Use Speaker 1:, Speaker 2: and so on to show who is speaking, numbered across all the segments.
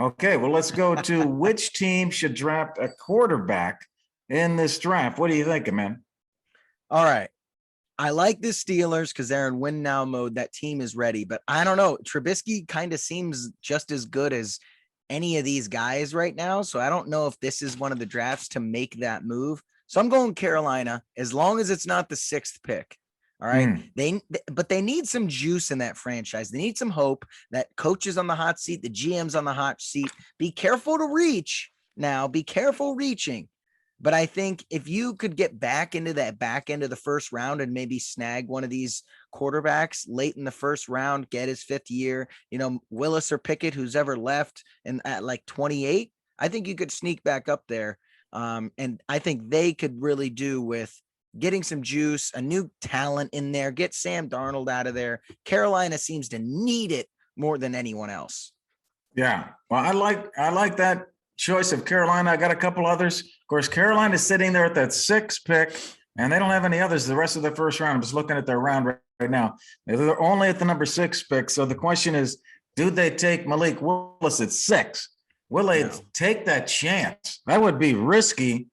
Speaker 1: Okay, well, let's go to which team should draft a quarterback in this draft. What are you thinking, man?
Speaker 2: All right. I like the Steelers because they're in win now mode. That team is ready, but I don't know. Trubisky kind of seems just as good as any of these guys right now. So I don't know if this is one of the drafts to make that move. So I'm going Carolina as long as it's not the 6th pick. All right. But they need some juice in that franchise. They need some hope. That coach is on the hot seat, the GM's on the hot seat. Be careful to reach now. Be careful reaching. But I think if you could get back into that back end of the first round and maybe snag one of these quarterbacks late in the first round, get his 5th year, Willis or Pickett, who's ever left, and at like 28, I think you could sneak back up there. And I think they could really do with getting some juice, a new talent in there, get Sam Darnold out of there. Carolina seems to need it more than anyone else.
Speaker 1: Yeah. Well, I like that choice of Carolina. I got a couple others. Of course, Carolina's sitting there at that 6th pick, and they don't have any others the rest of the first round. I'm just looking at their round right now. They're only at the number 6 pick. So the question is, do they take Malik Willis at 6? Will they take that chance? That would be risky,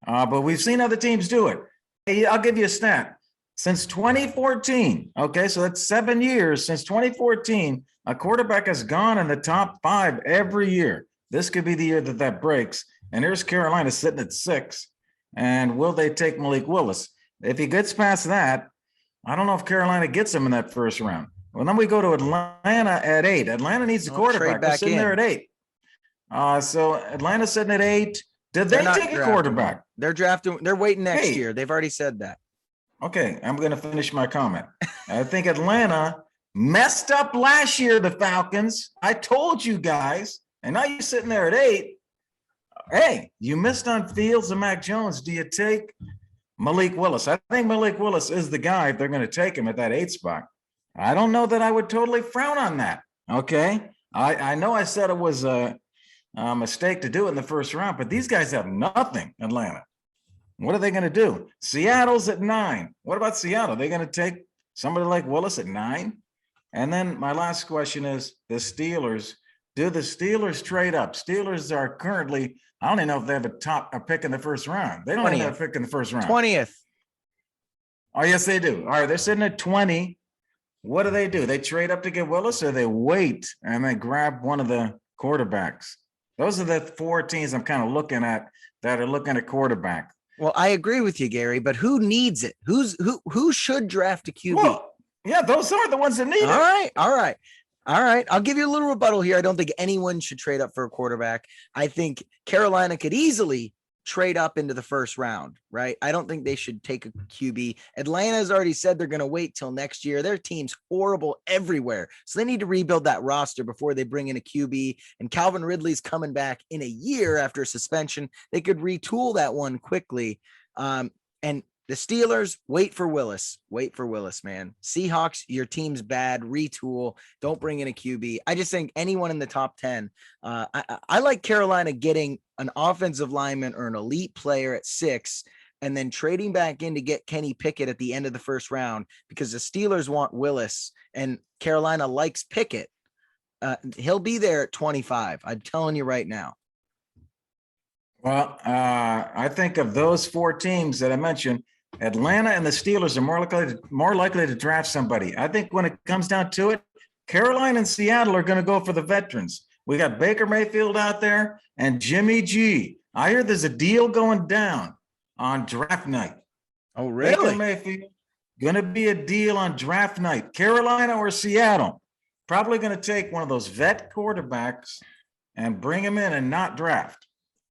Speaker 1: but we've seen other teams do it. Hey, I'll give you a stat. Since 2014, okay, so that's 7 years. Since 2014, a quarterback has gone in the top 5 every year. This could be the year that breaks. And here's Carolina sitting at 6. And will they take Malik Willis? If he gets past that, I don't know if Carolina gets him in that first round. Well, then we go to Atlanta at 8. Atlanta needs a quarterback. They're sitting there at 8. So Atlanta's sitting at 8. Did they take a quarterback?
Speaker 2: They're drafting. They're waiting next year. They've already said that.
Speaker 1: Okay, I'm going to finish my comment. I think Atlanta messed up last year, the Falcons. I told you guys. And now you're sitting there at 8. Hey, you missed on Fields and Mac Jones. Do you take Malik Willis? I think Malik Willis is the guy if they're going to take him at that 8 spot. I don't know that I would totally frown on that. Okay. I know I said it was a mistake to do it in the first round, but these guys have nothing, Atlanta. What are they going to do? Seattle's at 9. What about Seattle? Are they going to take somebody like Willis at 9? And then my last question is the Steelers. Do the Steelers trade up? Steelers are currently, I don't even know if they have a pick in the first round. They don't even have a pick in the first round.
Speaker 2: 20th.
Speaker 1: Oh, yes, they do. All right, they're sitting at 20. What do? They trade up to get Willis, or they wait and then grab one of the quarterbacks? Those are the 4 teams I'm kind of looking at that are looking at quarterback.
Speaker 2: Well, I agree with you, Gary, but who needs it? Who should draft a QB?
Speaker 1: Well, yeah, those are the ones that need it.
Speaker 2: All right. I'll give you a little rebuttal here. I don't think anyone should trade up for a quarterback. I think Carolina could easily trade up into the first round, right? I don't think they should take a QB. Atlanta's already said they're going to wait till next year. Their team's horrible everywhere. So they need to rebuild that roster before they bring in a QB. And Calvin Ridley's coming back in a year after suspension. They could retool that one quickly. And the Steelers, wait for Willis, man. Seahawks, your team's bad. Retool. Don't bring in a QB. I just think anyone in the top 10. I like Carolina getting an offensive lineman or an elite player at 6, and then trading back in to get Kenny Pickett at the end of the first round because the Steelers want Willis and Carolina likes Pickett. He'll be there at 25. I'm telling you right now.
Speaker 1: Well, I think of those 4 teams that I mentioned, Atlanta and the Steelers are more likely to draft somebody. I think when it comes down to it, Carolina and Seattle are going to go for the veterans. We got Baker Mayfield out there and Jimmy G. I hear there's a deal going down on draft night.
Speaker 2: Oh, really?
Speaker 1: Baker Mayfield, going to be a deal on draft night. Carolina or Seattle, probably going to take one of those vet quarterbacks and bring him in and not draft.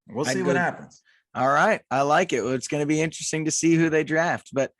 Speaker 1: We'll see what happens.
Speaker 2: All right. I like it. Well, it's going to be interesting to see who they draft. But